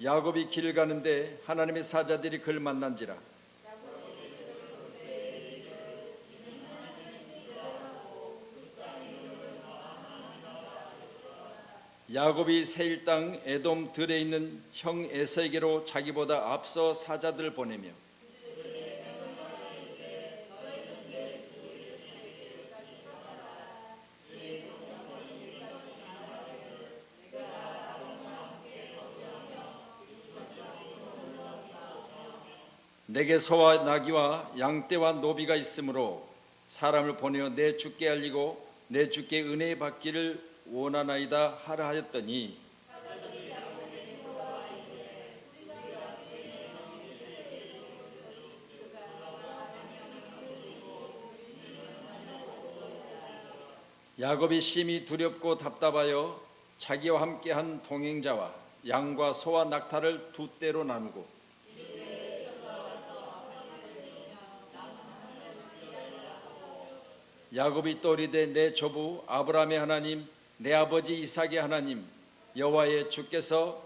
야곱이 길을 가는데 하나님의 사자들이 그를 만난지라. 야곱이 세일 땅 에돔 들에 있는 형 에서에게로 자기보다 앞서 사자들을 보내며 내게 소와 나귀와 양떼와 노비가 있으므로 사람을 보내어 내 주께 알리고 내 주께 은혜 받기를 원하나이다 하라 하였더니 야곱이 심히 두렵고 답답하여 자기와 함께한 동행자와 양과 소와 낙타를 두 떼로 나누고 야곱이 또 이르되 내 조부 아브라함의 하나님 내 아버지 이삭의 하나님 여호와의 주께서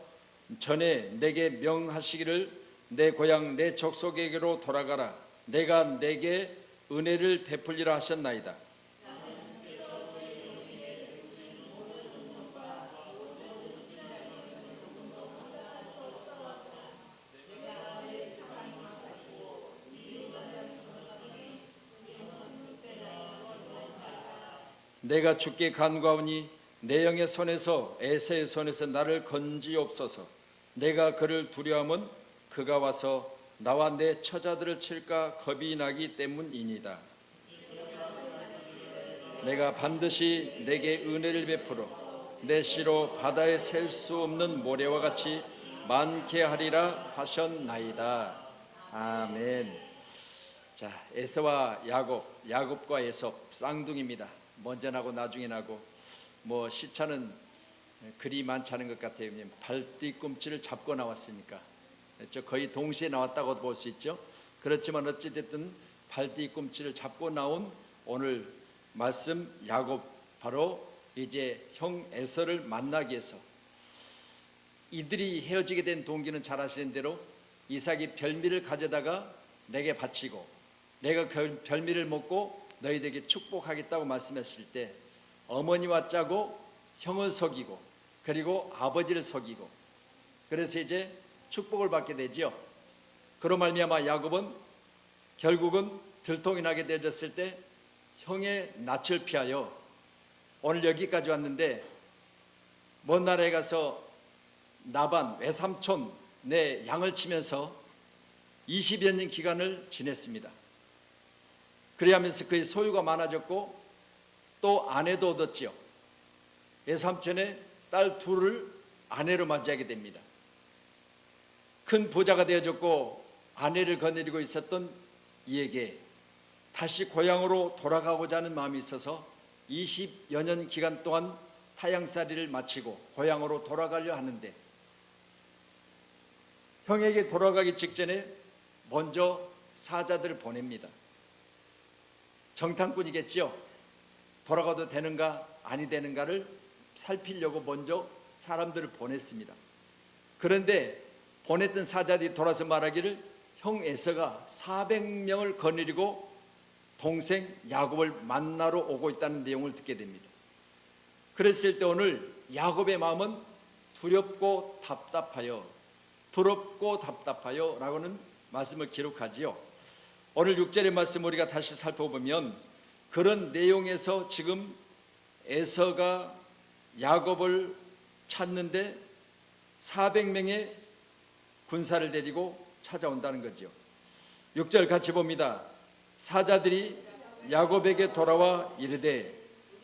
전에 내게 명하시기를 내 고향 내 족속에게로 돌아가라 내가 내게 은혜를 베풀리라 하셨나이다. 내가 주께 간구하오니 내 영의 손에서 에서의 손에서 나를 건지옵소서. 내가 그를 두려워하면 그가 와서 나와 내 처자들을 칠까 겁이 나기 때문이니이다. 내가 반드시 내게 은혜를 베풀어 내 씨로 바다에 셀 수 없는 모래와 같이 많게 하리라 하셨나이다. 아멘. 자, 에서와 야곱과 에섭 쌍둥이입니다. 먼저 나고 나중에 나고 뭐 시차는 그리 많지 않은 것 같아요. 발뒤꿈치를 잡고 나왔으니까 거의 동시에 나왔다고 볼 수 있죠. 그렇지만 어찌됐든 발뒤꿈치를 잡고 나온 오늘 말씀 야곱 바로 이제 형 에서를 만나기 위해서 이들이 헤어지게 된 동기는 잘 아시는 대로 이삭이 별미를 가져다가 내게 바치고 내가 그 별미를 먹고 너희들에게 축복하겠다고 말씀하실 때 어머니와 짜고 형을 속이고 그리고 아버지를 속이고 그래서 이제 축복을 받게 되죠. 그로 말미암아 야곱은 결국은 들통이 나게 되어졌을 때 형의 낯을 피하여 오늘 여기까지 왔는데 먼 나라에 가서 나반 외삼촌 내 양을 치면서 20여 년 기간을 지냈습니다. 그리하면서 그의 소유가 많아졌고 또 아내도 얻었지요. 외삼촌의 딸 둘을 아내로 맞이하게 됩니다. 큰 부자가 되어졌고 아내를 거느리고 있었던 이에게 다시 고향으로 돌아가고자 하는 마음이 있어서 20여 년 기간 동안 타향살이를 마치고 고향으로 돌아가려 하는데 형에게 돌아가기 직전에 먼저 사자들을 보냅니다. 정탐꾼이겠지요. 돌아가도 되는가 아니 되는가를 살피려고 먼저 사람들을 보냈습니다. 그런데 보냈던 사자들이 돌아서 말하기를 형 에서가 400명을 거느리고 동생 야곱을 만나러 오고 있다는 내용을 듣게 됩니다. 그랬을 때 오늘 야곱의 마음은 두렵고 답답하여 라고는 말씀을 기록하지요. 오늘 6절의 말씀 우리가 다시 살펴보면 그런 내용에서 지금 에서가 야곱을 찾는데 400명의 군사를 데리고 찾아온다는 거죠. 6절 같이 봅니다. 사자들이 야곱에게 돌아와 이르되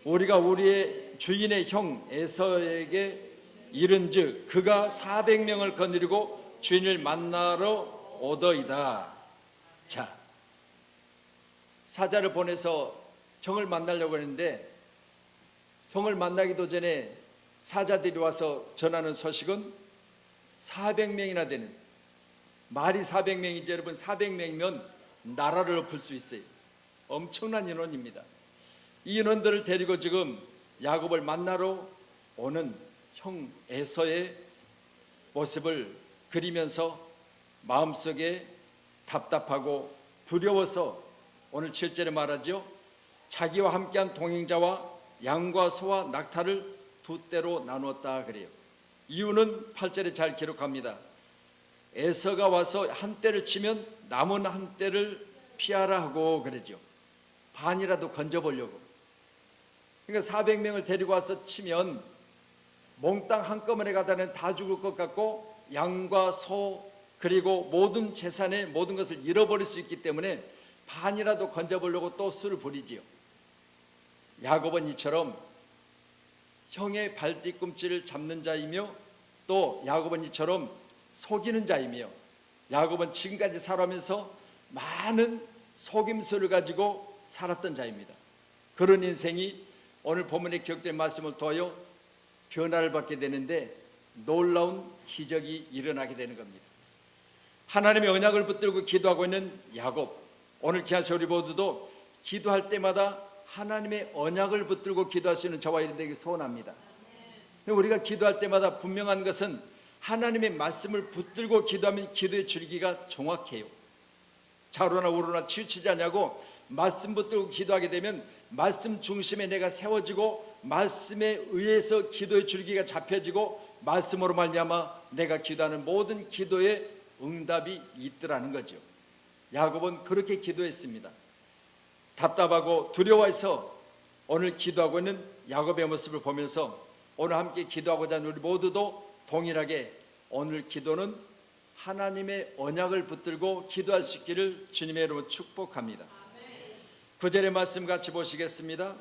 우리가 우리의 주인의 형 에서에게 이른즉 그가 400명을 거느리고 주인을 만나러 오더이다. 자, 사자를 보내서 형을 만나려고 했는데 형을 만나기도 전에 사자들이 와서 전하는 소식은 400명이나 되는, 말이 400명이죠. 여러분 400명이면 나라를 엎을 수 있어요. 엄청난 인원입니다. 이 인원들을 데리고 지금 야곱을 만나러 오는 형 에서의 모습을 그리면서 마음속에 답답하고 두려워서 오늘 7절에 말하죠. 자기와 함께한 동행자와 양과 소와 낙타를 두 떼로 나누었다 그래요. 이유는 8절에 잘 기록합니다. 에서가 와서 한 떼를 치면 남은 한 떼를 피하라 하고 그러죠. 반이라도 건져보려고. 그러니까 400명을 데리고 와서 치면 몽땅 한꺼번에 가다는 다 죽을 것 같고 양과 소 그리고 모든 재산의 모든 것을 잃어버릴 수 있기 때문에 반이라도 건져보려고 또 수를 부리지요. 야곱은 이처럼 형의 발뒤꿈치를 잡는 자이며 또 야곱은 이처럼 속이는 자이며 야곱은 지금까지 살아오면서 많은 속임수를 가지고 살았던 자입니다. 그런 인생이 오늘 본문에 기록된 말씀을 통하여 변화를 받게 되는데 놀라운 기적이 일어나게 되는 겁니다. 하나님의 언약을 붙들고 기도하고 있는 야곱, 오늘 기아서 우리 모두도 기도할 때마다 하나님의 언약을 붙들고 기도할 수 있는 저와 여러분에게 소원합니다. 우리가 기도할 때마다 분명한 것은 하나님의 말씀을 붙들고 기도하면 기도의 줄기가 정확해요. 좌로나 우로나 치우치지 않냐고 말씀 붙들고 기도하게 되면 말씀 중심에 내가 세워지고 말씀에 의해서 기도의 줄기가 잡혀지고 말씀으로 말미암아 내가 기도하는 모든 기도에 응답이 있더라는 거죠. 야곱은 그렇게 기도했습니다. 답답하고 두려워해서 오늘 기도하고 있는 야곱의 모습을 보면서 오늘 함께 기도하고자 하는 우리 모두도 동일하게 오늘 기도는 하나님의 언약을 붙들고 기도할 수 있기를 주님의 이름으로 축복합니다. 9절의 말씀 같이 보시겠습니다.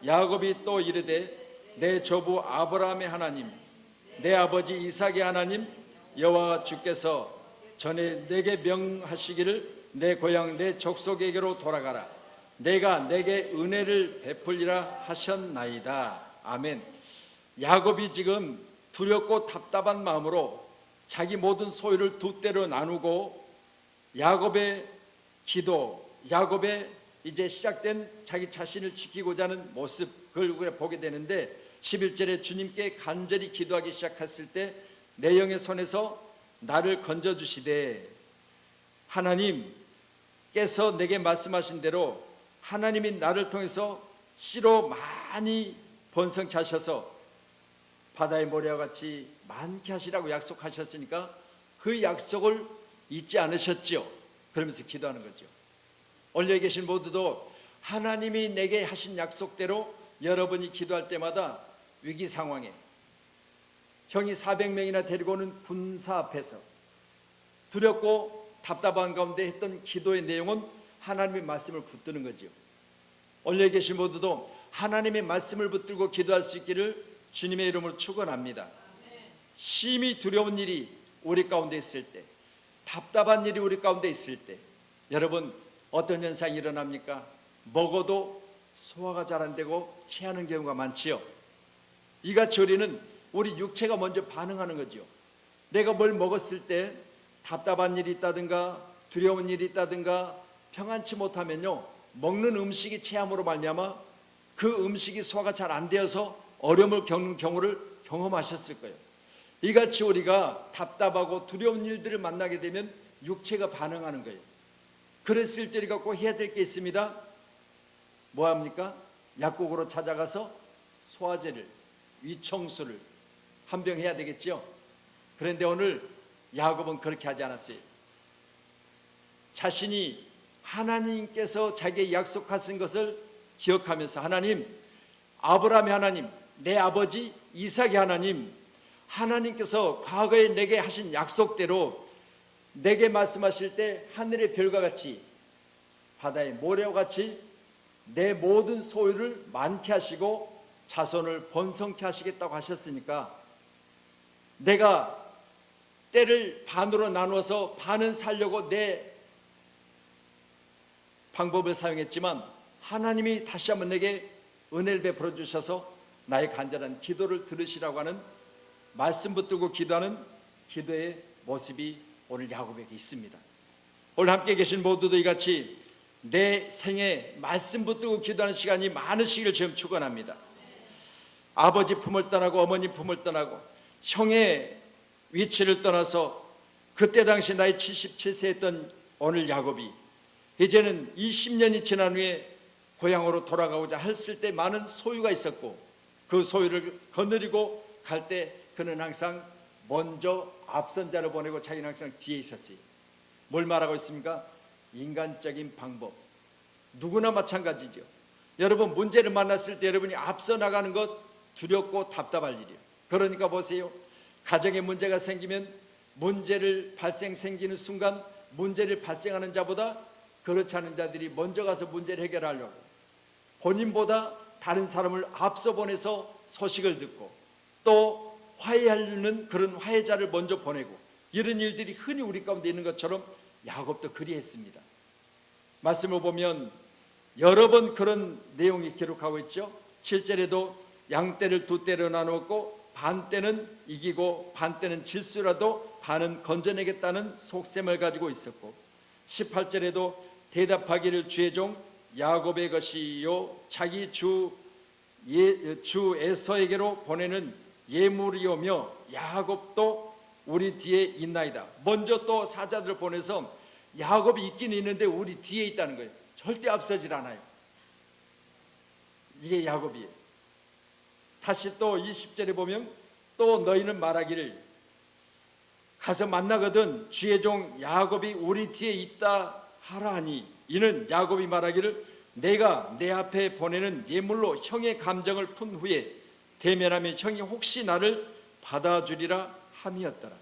야곱이 또 이르되 내 조부 아브라함의 하나님 내 아버지 이삭의 하나님 여호와 주께서 전에 내게 명하시기를 내 고향 내 족속에게로 돌아가라 내가 내게 은혜를 베풀리라 하셨나이다. 아멘. 야곱이 지금 두렵고 답답한 마음으로 자기 모든 소유를 두 떼로 나누고 야곱의 기도, 야곱의 이제 시작된 자기 자신을 지키고자 하는 모습, 그걸 보게 되는데 11절에 주님께 간절히 기도하기 시작했을 때 내 영의 손에서 나를 건져주시되 하나님께서 내게 말씀하신 대로 하나님이 나를 통해서 씨로 많이 번성케 하셔서 바다의 모래와 같이 많게 하시라고 약속하셨으니까 그 약속을 잊지 않으셨지요. 그러면서 기도하는 거죠. 오늘 여기 계신 모두도 하나님이 내게 하신 약속대로 여러분이 기도할 때마다 위기 상황에 형이 400명이나 데리고 오는 군사 앞에서 두렵고 답답한 가운데 했던 기도의 내용은 하나님의 말씀을 붙드는 거죠. 오늘 여기 계신 모두도 하나님의 말씀을 붙들고 기도할 수 있기를 주님의 이름으로 축원합니다. 심히 두려운 일이 우리 가운데 있을 때, 답답한 일이 우리 가운데 있을 때 여러분 어떤 현상이 일어납니까? 먹어도 소화가 잘 안 되고 체하는 경우가 많지요. 이같이 우리는 우리 육체가 먼저 반응하는 거죠. 내가 뭘 먹었을 때 답답한 일이 있다든가 두려운 일이 있다든가 평안치 못하면요 먹는 음식이 체함으로 말미암아 그 음식이 소화가 잘 안 되어서 어려움을 겪는 경우를 경험하셨을 거예요. 이같이 우리가 답답하고 두려운 일들을 만나게 되면 육체가 반응하는 거예요. 그랬을 때 우리가 꼭 해야 될 게 있습니다. 뭐합니까? 약국으로 찾아가서 소화제를, 위청수를 한 병 해야 되겠죠. 그런데 오늘 야곱은 그렇게 하지 않았어요. 자신이 하나님께서 자기에게 약속하신 것을 기억하면서 하나님, 아브라함의 하나님, 내 아버지 이삭의 하나님, 하나님께서 과거에 내게 하신 약속대로 내게 말씀하실 때 하늘의 별과 같이 바다의 모래와 같이 내 모든 소유를 많게 하시고 자손을 번성케 하시겠다고 하셨으니까 내가 때를 반으로 나누어서 반은 살려고 내 방법을 사용했지만 하나님이 다시 한번 내게 은혜를 베풀어 주셔서 나의 간절한 기도를 들으시라고 하는 말씀 붙들고 기도하는 기도의 모습이 오늘 야곱에게 있습니다. 오늘 함께 계신 모두도 이같이 내 생에 말씀 붙들고 기도하는 시간이 많으시기를 지금 축원합니다. 아버지 품을 떠나고 어머니 품을 떠나고 형의 위치를 떠나서 그때 당시 나이 77세였던 오늘 야곱이 이제는 20년이 지난 후에 고향으로 돌아가고자 했을 때 많은 소유가 있었고, 그 소유를 거느리고 갈 때 그는 항상 먼저 앞선 자를 보내고 자기는 항상 뒤에 있었어요. 뭘 말하고 있습니까? 인간적인 방법. 누구나 마찬가지죠. 여러분, 문제를 만났을 때 여러분이 앞서 나가는 것 두렵고 답답할 일이에요. 그러니까 보세요. 가정에 문제가 생기면 문제를 생기는 순간 문제를 발생하는 자보다 그렇지 않은 자들이 먼저 가서 문제를 해결하려고 본인보다 다른 사람을 앞서 보내서 소식을 듣고 또 화해하려는 그런 화해자를 먼저 보내고, 이런 일들이 흔히 우리 가운데 있는 것처럼 야곱도 그리했습니다. 말씀을 보면 여러 번 그런 내용이 기록하고 있죠. 7절에도 양떼를 두 떼로 나누었고 반떼는 이기고 반떼는 질수라도 반은 건져내겠다는 속셈을 가지고 있었고, 18절에도 대답하기를 주의 종 야곱의 것이요 자기 주 에서에게로 보내는 예물이오며 야곱도 우리 뒤에 있나이다. 먼저 또 사자들을 보내서 야곱이 있긴 있는데 우리 뒤에 있다는 거예요. 절대 앞서질 않아요. 이게 야곱이에요. 다시 또 20절에 보면 또 너희는 말하기를 가서 만나거든 주의 종 야곱이 우리 뒤에 있다 하라 하니, 이는 야곱이 말하기를 내가 내 앞에 보내는 예물로 형의 감정을 푼 후에 대면하면 형이 혹시 나를 받아주리라 함이었더라.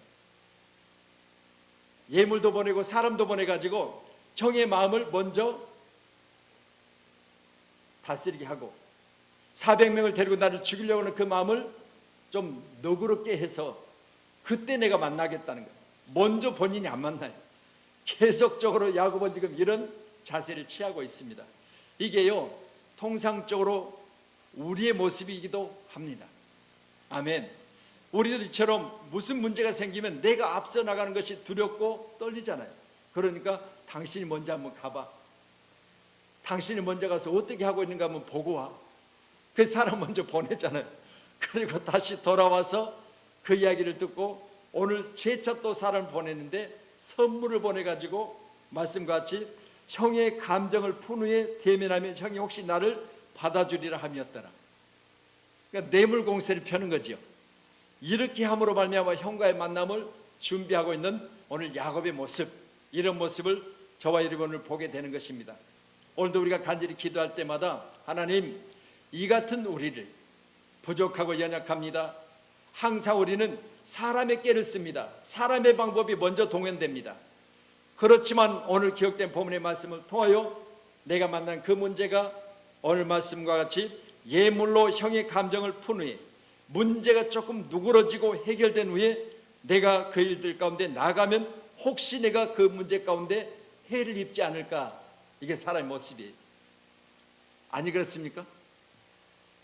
예물도 보내고 사람도 보내가지고 형의 마음을 먼저 다스리게 하고 400명을 데리고 나를 죽이려고 하는 그 마음을 좀 너그럽게 해서 그때 내가 만나겠다는 거예요. 먼저 본인이 안 만나요. 계속적으로 야곱은 지금 이런 자세를 취하고 있습니다. 이게요, 통상적으로 우리의 모습이기도 합니다. 아멘. 우리들처럼 무슨 문제가 생기면 내가 앞서 나가는 것이 두렵고 떨리잖아요. 그러니까 당신이 먼저 한번 가봐. 당신이 먼저 가서 어떻게 하고 있는가 한번 보고 와. 그 사람 먼저 보내잖아요. 그리고 다시 돌아와서 그 이야기를 듣고 오늘 재차 또 사람을 보냈는데 선물을 보내가지고 말씀과 같이 형의 감정을 푼 후에 대면하면 형이 혹시 나를 받아주리라 함이었더라. 그러니까 뇌물 공세를 펴는 거죠. 이렇게 함으로 말미암아 형과의 만남을 준비하고 있는 오늘 야곱의 모습, 이런 모습을 저와 여러분을 보게 되는 것입니다. 오늘도 우리가 간절히 기도할 때마다 하나님, 이 같은 우리를 부족하고 연약합니다. 항상 우리는 사람의 꾀를 씁니다. 사람의 방법이 먼저 동원됩니다. 그렇지만 오늘 기억된 본문의 말씀을 통하여 내가 만난 그 문제가 오늘 말씀과 같이 예물로 형의 감정을 푼 후에 문제가 조금 누그러지고 해결된 후에 내가 그 일들 가운데 나가면 혹시 내가 그 문제 가운데 해를 입지 않을까. 이게 사람의 모습이에요. 아니 그렇습니까?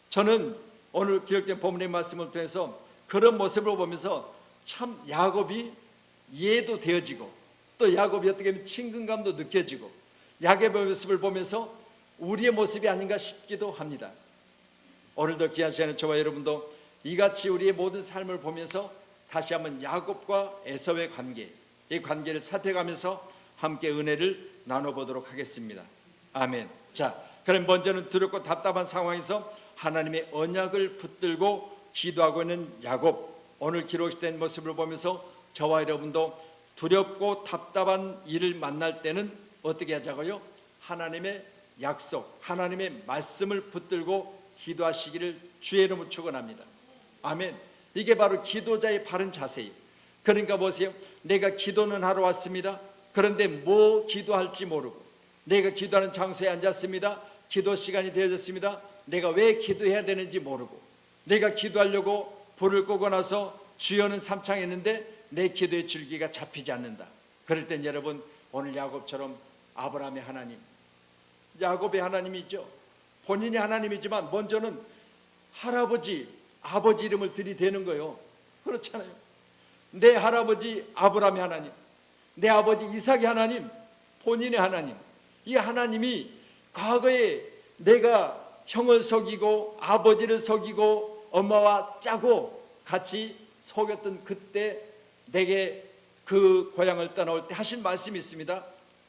저는 오늘 기록된 본문의 말씀을 통해서 그런 모습을 보면서 참 야곱이 이해도 되어지고 또 야곱이 어떻게 보면 친근감도 느껴지고 야곱의 모습을 보면서 우리의 모습이 아닌가 싶기도 합니다. 오늘도 귀한 시간에 저와 여러분도 이같이 우리의 모든 삶을 보면서 다시 한번 야곱과 에서의 관계, 이 관계를 살펴가면서 함께 은혜를 나눠보도록 하겠습니다. 아멘. 자, 그럼 먼저는 두렵고 답답한 상황에서 하나님의 언약을 붙들고 기도하고 있는 야곱, 오늘 기록된 모습을 보면서 저와 여러분도 두렵고 답답한 일을 만날 때는 어떻게 하자고요? 하나님의 약속, 하나님의 말씀을 붙들고 기도하시기를 주의 이름으로 축원합니다. 아멘. 이게 바로 기도자의 바른 자세예요. 그러니까 보세요. 내가 기도는 하러 왔습니다. 그런데 뭐 기도할지 모르고 내가 기도하는 장소에 앉았습니다. 기도 시간이 되어졌습니다. 내가 왜 기도해야 되는지 모르고 내가 기도하려고 불을 끄고 나서 주여는 삼창했는데 내 기도의 줄기가 잡히지 않는다. 그럴 땐 여러분, 오늘 야곱처럼 아브라함의 하나님, 야곱의 하나님이죠. 본인이 하나님이지만 먼저는 할아버지, 아버지 이름을 들이대는 거예요. 그렇잖아요. 내 할아버지 아브라함의 하나님, 내 아버지 이삭의 하나님, 본인의 하나님, 이 하나님이 과거에 내가 형을 속이고 아버지를 속이고 엄마와 짜고 같이 속였던 그때 내게 그 고향을 떠나올 때 하신 말씀이 있습니다.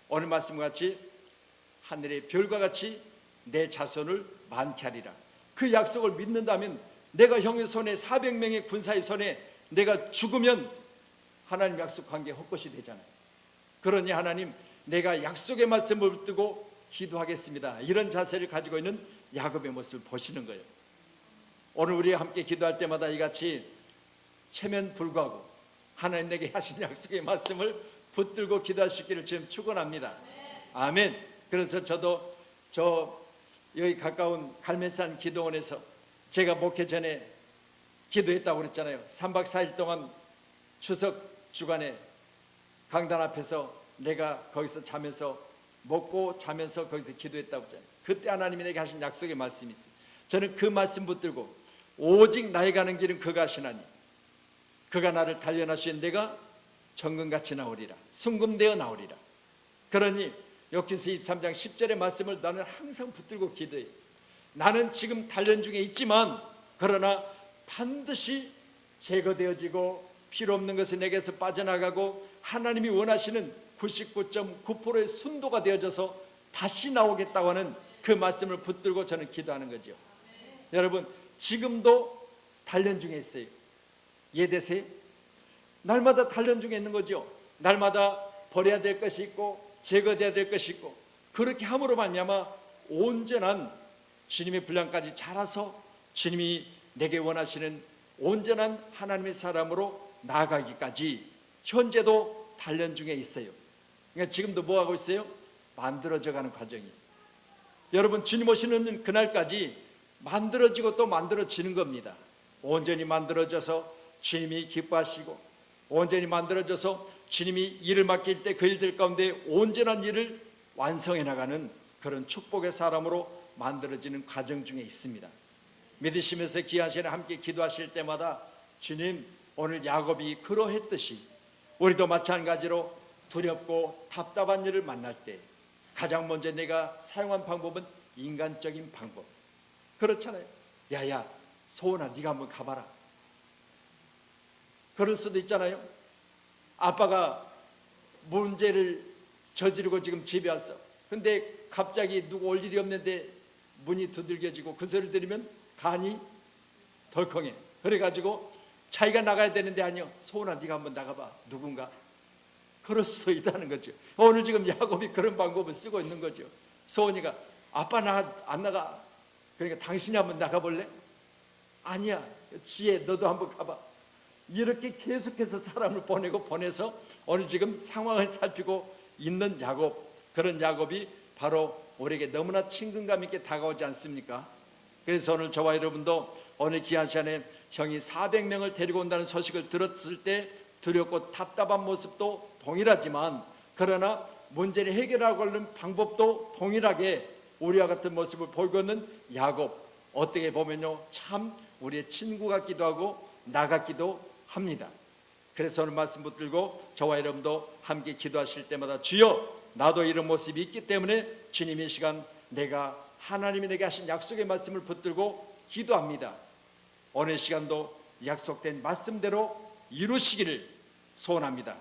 오늘 말씀과 같이 하늘의 별과 같이 내 자손을 많게 하리라. 그 약속을 믿는다면 내가 형의 손에 400명의 군사의 손에 내가 죽으면 하나님 약속 관계 헛것이 되잖아요. 그러니 하나님 내가 약속의 말씀을 붙들고 기도하겠습니다. 이런 자세를 가지고 있는 야곱의 모습을 보시는 거예요. 오늘 우리가 함께 기도할 때마다 이같이 체면 불구하고 하나님 내게 하신 약속의 말씀을 붙들고 기도할 수 있기를 지금 축원합니다. 아멘. 그래서 저도 여기 가까운 갈매산 기도원에서 제가 목회 전에 기도했다고 그랬잖아요. 3박 4일 동안 추석 주간에 강단 앞에서 내가 거기서 자면서 먹고 자면서 거기서 기도했다고 했잖아요. 그때 하나님이 내게 하신 약속의 말씀이 있어요. 저는 그 말씀 붙들고 오직 나의 가는 길은 그가 하시나니 그가 나를 단련하시는 내가 정금같이 나오리라. 순금되어 나오리라. 그러니 욥기서 23장 10절의 말씀을 나는 항상 붙들고 기도해요. 나는 지금 단련 중에 있지만 그러나 반드시 제거되어지고 필요 없는 것은 내게서 빠져나가고 하나님이 원하시는 99.9%의 순도가 되어져서 다시 나오겠다고 하는 그 말씀을 붙들고 저는 기도하는 거죠. 여러분 지금도 단련 중에 있어요. 이해되세요? 날마다 단련 중에 있는 거죠. 날마다 버려야 될 것이 있고 제거돼야 될 것이 있고 그렇게 함으로 말미암아 온전한 주님의 분량까지 자라서 주님이 내게 원하시는 온전한 하나님의 사람으로 나아가기까지 현재도 단련 중에 있어요. 그러니까 지금도 뭐 하고 있어요? 만들어져가는 과정이에요. 여러분 주님 오시는 그날까지 만들어지고 또 만들어지는 겁니다. 온전히 만들어져서 주님이 기뻐하시고 온전히 만들어져서 주님이 일을 맡길 때 그 일들 가운데 온전한 일을 완성해 나가는 그런 축복의 사람으로 만들어지는 과정 중에 있습니다. 믿으시면서 귀한 시간에 함께 기도하실 때마다 주님 오늘 야곱이 그러했듯이 우리도 마찬가지로 두렵고 답답한 일을 만날 때 가장 먼저 내가 사용한 방법은 인간적인 방법. 그렇잖아요. 야야 소원아 네가 한번 가봐라. 그럴 수도 있잖아요. 아빠가 문제를 저지르고 지금 집에 왔어. 근데 갑자기 누구 올 일이 없는데 문이 두들겨지고 그 소리를 들으면 간이 덜컹해. 그래가지고 자기가 나가야 되는데 아니요. 소원아 네가 한번 나가봐. 누군가. 그럴 수도 있다는 거죠. 오늘 지금 야곱이 그런 방법을 쓰고 있는 거죠. 소원이가 아빠 안 나가. 그러니까 당신이 한번 나가볼래? 아니야. 지혜 너도 한번 가봐. 이렇게 계속해서 사람을 보내서 오늘 지금 상황을 살피고 있는 야곱. 그런 야곱이 바로 우리에게 너무나 친근감 있게 다가오지 않습니까? 그래서 오늘 저와 여러분도 오늘 귀한 시간에 형이 400명을 데리고 온다는 소식을 들었을 때 두렵고 답답한 모습도 동일하지만 그러나 문제를 해결하고 하는 방법도 동일하게 우리와 같은 모습을 보이고 있는 야곱. 어떻게 보면요 참 우리의 친구 같기도 하고 나 같기도 합니다. 그래서 오늘 말씀 붙들고 저와 여러분도 함께 기도하실 때마다 주여 나도 이런 모습이 있기 때문에 주님 이 시간 내가 하나님이 내게 하신 약속의 말씀을 붙들고 기도합니다. 오늘 시간도 약속된 말씀대로 이루시기를 소원합니다.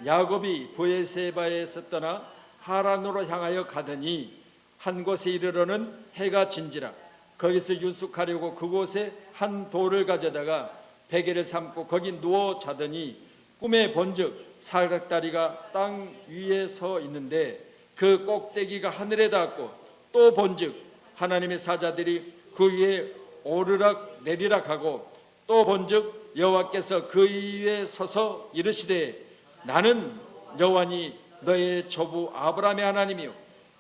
야곱이 브에세바에서 떠나 하란으로 향하여 가더니 한 곳에 이르러는 해가 진지라. 거기서 유숙하려고 그곳에 한 돌을 가져다가 베개를 삼고 거기 누워 자더니 꿈에 본즉 사각다리가 땅 위에 서 있는데 그 꼭대기가 하늘에 닿았고 또 본즉 하나님의 사자들이 그 위에 오르락 내리락 하고 또 본즉 여호와께서 그 위에 서서 이르시되 나는 여호와니 너의 조부 아브라함의 하나님이요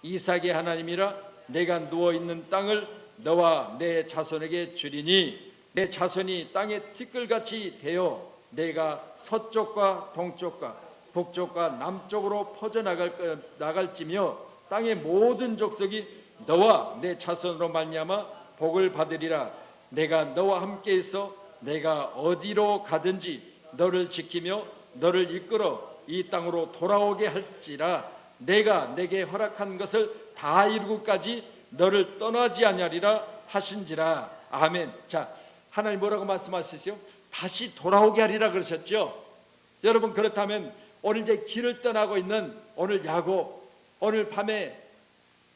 이삭의 하나님이라. 내가 누워있는 땅을 너와 내 자손에게 주리니 내 자손이 땅의 티끌같이 되어 내가 서쪽과 동쪽과 북쪽과 남쪽으로 퍼져나갈지며 땅의 모든 족속이 너와 내 자손으로 말미암아 복을 받으리라. 내가 너와 함께 있어 내가 어디로 가든지 너를 지키며 너를 이끌어 이 땅으로 돌아오게 할지라. 내가 내게 허락한 것을 다 이루고까지 너를 떠나지 아니하리라 하신지라. 아멘. 자, 하나님 뭐라고 말씀하셨어요? 다시 돌아오게 하리라 그러셨죠. 여러분, 그렇다면 오늘 이제 길을 떠나고 있는 오늘 야곱, 오늘 밤에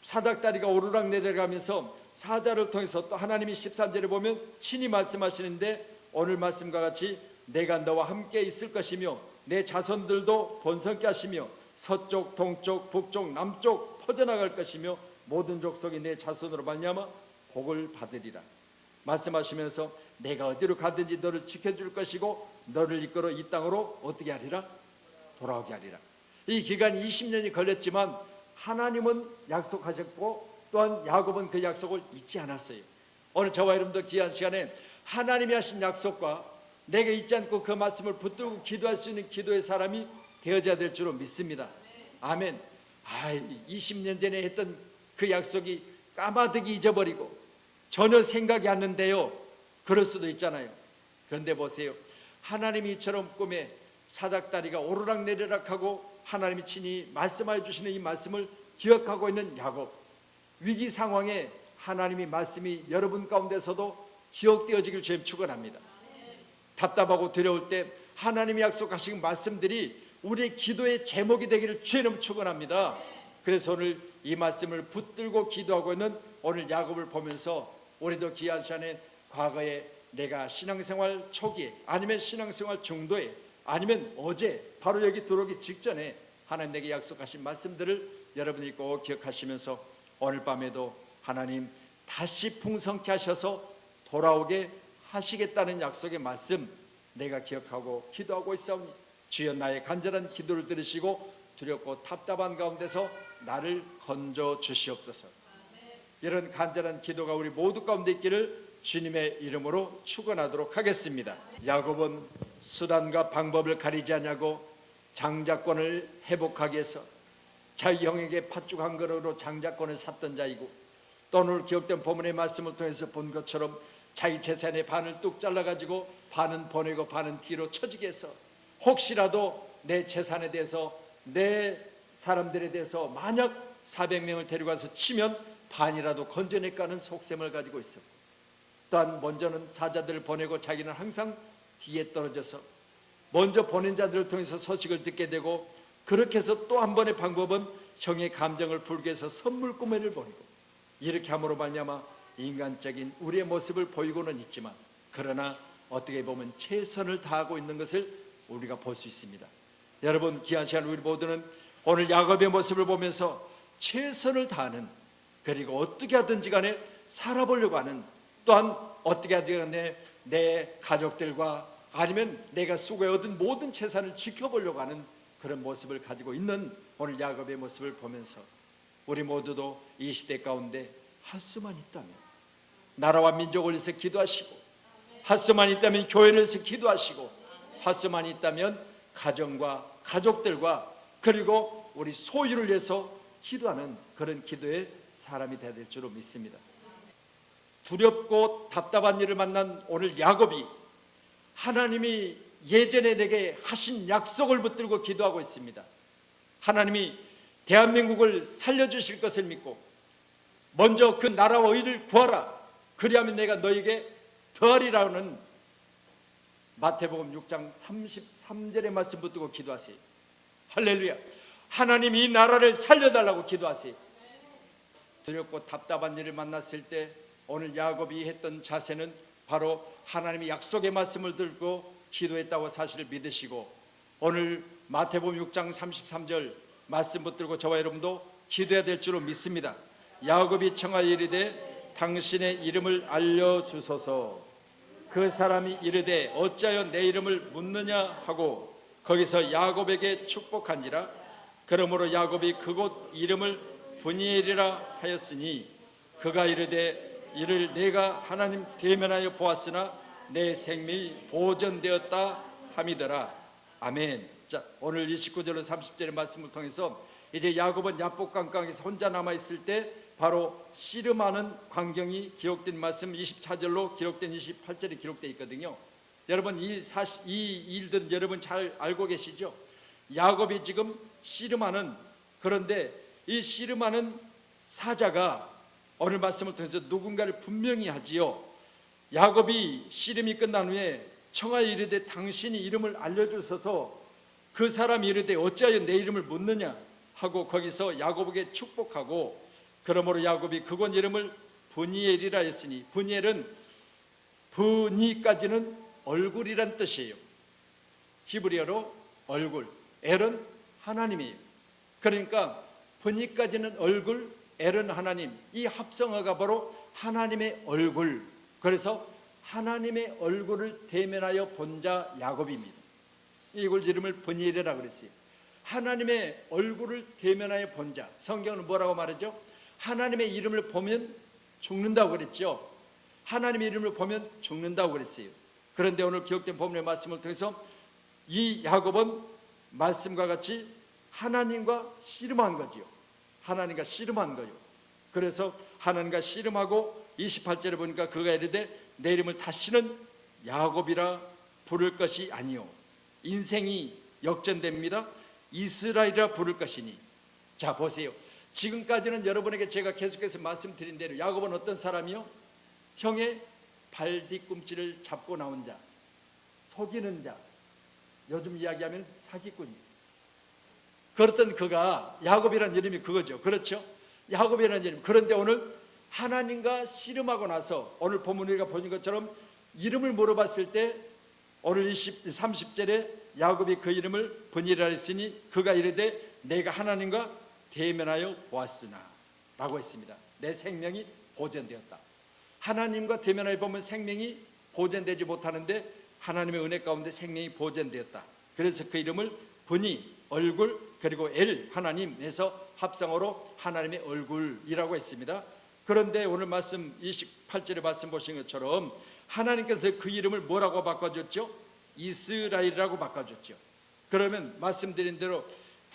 사닥다리가 오르락 내려가면서 사자를 통해서 또 하나님이 13절에 보면 친히 말씀하시는데, 오늘 말씀과 같이 내가 너와 함께 있을 것이며 내 자손들도 번성케 하시며 서쪽 동쪽 북쪽 남쪽 퍼져나갈 것이며 모든 족속이 내 자손으로 말미암아 복을 받으리라 말씀하시면서, 내가 어디로 가든지 너를 지켜줄 것이고 너를 이끌어 이 땅으로 어떻게 하리라? 돌아오게 하리라. 이 기간이 20년이 걸렸지만 하나님은 약속하셨고 또한 야곱은 그 약속을 잊지 않았어요. 오늘 저와 여러분도 귀한 시간에 하나님이 하신 약속과 내가 잊지 않고 그 말씀을 붙들고 기도할 수 있는 기도의 사람이 되어져야 될 줄로 믿습니다. 아멘. 20년 전에 했던 그 약속이 까마득히 잊어버리고 전혀 생각이 안 나는데요, 그럴 수도 있잖아요. 그런데 보세요, 하나님이 이처럼 꿈에 사닥다리가 오르락내리락하고 하나님이 친히 말씀하여 주시는 이 말씀을 기억하고 있는 야곱, 위기 상황에 하나님의 말씀이 여러분 가운데서도 기억되어지길 주님 축원합니다. 답답하고 두려울 때 하나님이 약속하신 말씀들이 우리의 기도의 제목이 되기를 주님 축원합니다. 그래서 오늘 이 말씀을 붙들고 기도하고 있는 오늘 야곱을 보면서 우리도 귀한 시간에 과거에 내가 신앙생활 초기에 아니면 신앙생활 중도에 아니면 어제 바로 여기 들어오기 직전에 하나님 내게 약속하신 말씀들을 여러분이 꼭 기억하시면서 오늘 밤에도 하나님 다시 풍성케 하셔서 돌아오게 하시겠다는 약속의 말씀 내가 기억하고 기도하고 있사오니 주여 나의 간절한 기도를 들으시고 두렵고 답답한 가운데서 나를 건져 주시옵소서. 이런 간절한 기도가 우리 모두 가운데 있기를 주님의 이름으로 축원하도록 하겠습니다. 야곱은 수단과 방법을 가리지 않냐고 장자권을 회복하기 위해서 자기 형에게 팥죽 한 그릇으로 장자권을 샀던 자이고, 또 오늘 기억된 본문의 말씀을 통해서 본 것처럼 자기 재산의 반을 뚝 잘라가지고 반은 보내고 반은 뒤로 처지게 해서 혹시라도 내 재산에 대해서 내 사람들에 대해서 만약 400명을 데려가서 치면 반이라도 건져낼까 하는 속셈을 가지고 있었고, 또한 먼저는 사자들을 보내고 자기는 항상 뒤에 떨어져서 먼저 보낸 자들을 통해서 소식을 듣게 되고, 그렇게 해서 또 한 번의 방법은 형의 감정을 불게 해서 선물 꾸매를 보내고, 이렇게 함으로 말미암아 인간적인 우리의 모습을 보이고는 있지만 그러나 어떻게 보면 최선을 다하고 있는 것을 우리가 볼 수 있습니다. 여러분, 귀한 시간 우리 모두는 오늘 야곱의 모습을 보면서 최선을 다하는, 그리고 어떻게 하든지 간에 살아보려고 하는, 또한 어떻게 하든지 간에 내 가족들과 아니면 내가 수고해 얻은 모든 재산을 지켜보려고 하는 그런 모습을 가지고 있는 오늘 야곱의 모습을 보면서 우리 모두도 이 시대 가운데 할 수만 있다면 나라와 민족을 위해서 기도하시고, 할 수만 있다면 교회를 위해서 기도하시고, 할 수만 있다면 가정과 가족들과 그리고 우리 소유를 위해서 기도하는 그런 기도의 사람이 되어야 될 줄로 믿습니다. 두렵고 답답한 일을 만난 오늘 야곱이 하나님이 예전에 내게 하신 약속을 붙들고 기도하고 있습니다. 하나님이 대한민국을 살려주실 것을 믿고 먼저 그 나라와 의를 구하라, 그리하면 내가 너에게 더하리라는 마태복음 6장 33절의 말씀 붙들고 기도하세요. 할렐루야. 하나님 이 나라를 살려달라고 기도하세요. 두렵고 답답한 일을 만났을 때 오늘 야곱이 했던 자세는 바로 하나님의 약속의 말씀을 들고 기도했다고 사실을 믿으시고, 오늘 마태복음 6장 33절 말씀 붙들고 저와 여러분도 기도해야 될 줄로 믿습니다. 야곱이 청하여 이르되 당신의 이름을 알려주소서. 그 사람이 이르되 어찌하여 내 이름을 묻느냐 하고 거기서 야곱에게 축복한지라. 그러므로 야곱이 그곳 이름을 브니엘이라 하였으니 그가 이르되 이를 내가 하나님 대면하여 보았으나 내 생명이 보존되었다 함이더라. 아멘. 자, 오늘 29절로 30절의 말씀을 통해서 이제 야곱은 야복강강에서 혼자 남아있을 때 바로 씨름하는 광경이 기록된 말씀 24절로 기록된 28절에 기록되어 있거든요. 여러분 이 일들은 여러분 잘 알고 계시죠? 야곱이 지금 씨름하는, 그런데 이 씨름하는 사자가 오늘 말씀을 통해서 누군가를 분명히 하지요. 야곱이 씨름이 끝난 후에 청하여 이르되 당신이 이름을 알려주셔서 그 사람이 이르되 어찌하여 내 이름을 묻느냐 하고 거기서 야곱에게 축복하고, 그러므로 야곱이 그곳 이름을 브니엘이라 했으니, 브니엘은 브니까지는 얼굴이란 뜻이에요. 히브리어로 얼굴, 엘은 하나님이에요. 그러니까 브니까지는 얼굴, 엘은 하나님, 이 합성어가 바로 하나님의 얼굴. 그래서 하나님의 얼굴을 대면하여 본 자 야곱입니다. 이걸 이름을 브니엘이라고 그랬어요. 하나님의 얼굴을 대면하여 본 자. 성경은 뭐라고 말하죠? 하나님의 이름을 보면 죽는다고 그랬죠. 하나님의 이름을 보면 죽는다고 그랬어요. 그런데 오늘 기억된 본문의 말씀을 통해서 이 야곱은 말씀과 같이 하나님과 씨름한 거지요. 하나님과 씨름한 거요. 그래서 하나님과 씨름하고 28절에 보니까 그가 이르되 내 이름을 다시는 야곱이라 부를 것이 아니요, 인생이 역전됩니다. 이스라엘이라 부를 것이니. 자, 보세요. 지금까지는 여러분에게 제가 계속해서 말씀드린 대로 야곱은 어떤 사람이요? 형의 발 뒤꿈치를 잡고 나온 자, 속이는 자, 요즘 이야기하면 사기꾼이에요. 그랬던 그가, 야곱이라는 이름이 그거죠. 그렇죠? 야곱이라는 이름. 그런데 오늘 하나님과 씨름하고 나서 오늘 본문 우리가 보는 것처럼 이름을 물어봤을 때 오늘 30절에 야곱이 그 이름을 브니엘이라 했으니 그가 이르되 내가 하나님과 대면하여 보았으나 라고 했습니다. 내 생명이 보존되었다. 하나님과 대면하여 보면 생명이 보존되지 못하는데 하나님의 은혜 가운데 생명이 보존되었다. 그래서 그 이름을 브니, 얼굴, 그리고 엘, 하나님에서 합성어로 하나님의 얼굴이라고 했습니다. 그런데 오늘 말씀 28절에 말씀 보신 것처럼 하나님께서 그 이름을 뭐라고 바꿔줬죠? 이스라엘이라고 바꿔줬죠. 그러면 말씀드린 대로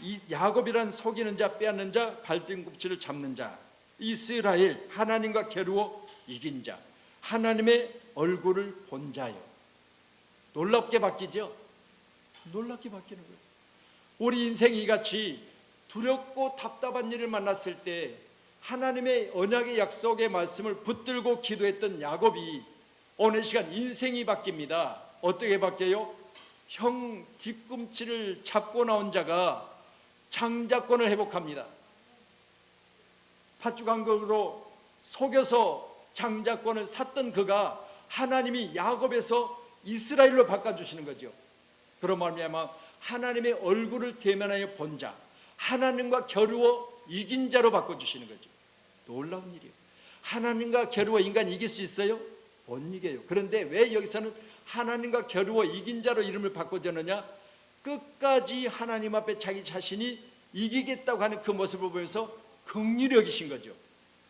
이 야곱이란 속이는 자, 빼앗는 자, 발뒤꿈치를 잡는 자, 이스라엘, 하나님과 겨루어 이긴 자, 하나님의 얼굴을 본 자요. 놀랍게 바뀌죠? 놀랍게 바뀌는 거예요. 우리 인생이 이같이 두렵고 답답한 일을 만났을 때 하나님의 언약의 약속의 말씀을 붙들고 기도했던 야곱이 오늘 시간 인생이 바뀝니다. 어떻게 바뀌어요? 형 뒤꿈치를 잡고 나온 자가 장자권을 회복합니다. 팥죽한국으로 속여서 장자권을 샀던 그가 하나님이 야곱에서 이스라엘로 바꿔주시는 거죠. 그런 말미암아 하나님의 얼굴을 대면하여 본 자, 하나님과 겨루어 이긴 자로 바꿔주시는 거죠. 놀라운 일이에요. 하나님과 겨루어 인간이 이길 수 있어요? 못 이겨요. 그런데 왜 여기서는 하나님과 겨루어 이긴 자로 이름을 바꿔주느냐? 끝까지 하나님 앞에 자기 자신이 이기겠다고 하는 그 모습을 보면서 긍휼히 여기신 거죠.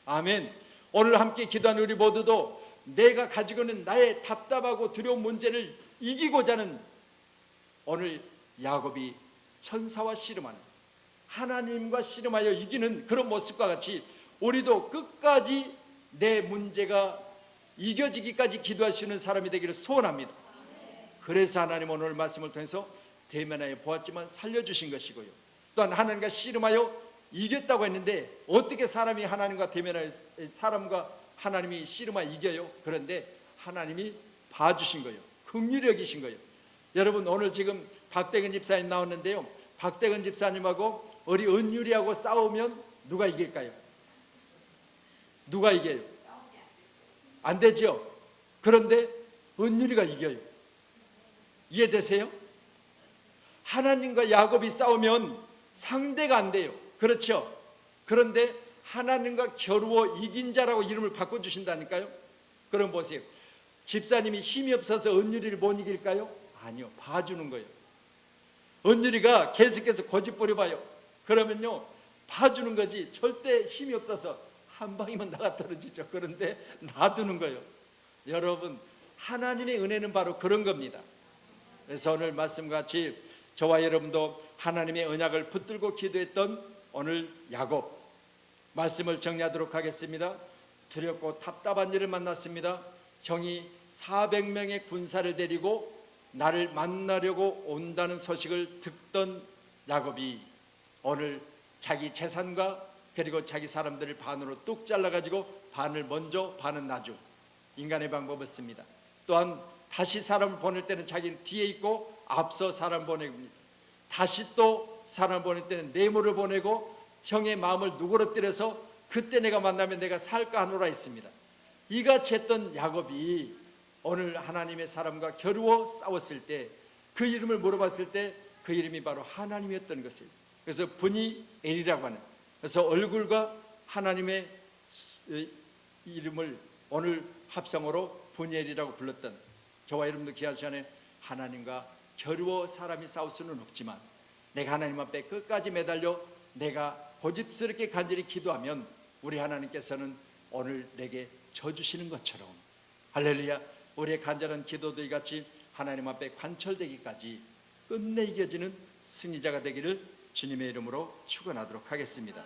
아멘. 오늘 함께 기도하는 우리 모두도 내가 가지고 있는 나의 답답하고 두려운 문제를 이기고자 하는 오늘 야곱이 천사와 씨름하는, 하나님과 씨름하여 이기는 그런 모습과 같이 우리도 끝까지 내 문제가 이겨지기까지 기도할 수 있는 사람이 되기를 소원합니다. 그래서 하나님 오늘 말씀을 통해서 대면하여 보았지만 살려주신 것이고요, 또한 하나님과 씨름하여 이겼다고 했는데 어떻게 사람이 하나님과 대면하여, 사람과 하나님이 씨름하여 이겨요? 그런데 하나님이 봐주신 거예요. 긍휼히 여기신 거예요. 여러분, 오늘 지금 박대근 집사님 나왔는데요, 박대근 집사님하고 우리 은율이하고 싸우면 누가 이길까요? 누가 이겨요? 안 되죠. 그런데 은율이가 이겨요. 이해되세요? 하나님과 야곱이 싸우면 상대가 안 돼요. 그렇죠? 그런데 하나님과 겨루어 이긴 자라고 이름을 바꿔주신다니까요. 그럼 보세요. 집사님이 힘이 없어서 은율이를 못 이길까요? 아니요. 봐주는 거예요. 은율이가 계속해서 고집 부려봐요. 그러면요, 봐주는 거지 절대 힘이 없어서 한 방이면 나가 떨어지죠. 그런데 놔두는 거예요. 여러분, 하나님의 은혜는 바로 그런 겁니다. 그래서 오늘 말씀같이 저와 여러분도 하나님의 언약을 붙들고 기도했던 오늘 야곱, 말씀을 정리하도록 하겠습니다. 두렵고 답답한 일을 만났습니다. 형이 400명의 군사를 데리고 나를 만나려고 온다는 소식을 듣던 야곱이 오늘 자기 재산과 그리고 자기 사람들을 반으로 뚝 잘라가지고 반을 먼저 반은 나중, 인간의 방법을 씁니다. 또한 다시 사람을 보낼 때는 자기는 뒤에 있고 앞서 사람 보냅니다. 다시 또 사람을 보낼 때는 뇌물을 보내고 형의 마음을 누그러뜨려서 그때 내가 만나면 내가 살까 하노라 했습니다. 이같이 했던 야곱이 오늘 하나님의 사람과 겨루어 싸웠을 때 그 이름을 물어봤을 때 그 이름이 바로 하나님이었던 것을, 그래서 브니엘이라고 하는, 그래서 얼굴과 하나님의 이름을 오늘 합성어로 브니엘이라고 불렀던, 저와 여러분도 귀한 시간에 하나님과 겨루어 사람이 싸울 수는 없지만 내가 하나님 앞에 끝까지 매달려 내가 고집스럽게 간절히 기도하면 우리 하나님께서는 오늘 내게 져주시는 것처럼, 할렐루야, 우리의 간절한 기도도 이같이 하나님 앞에 관철되기까지 끝내 이겨지는 승리자가 되기를 주님의 이름으로 축원하도록 하겠습니다.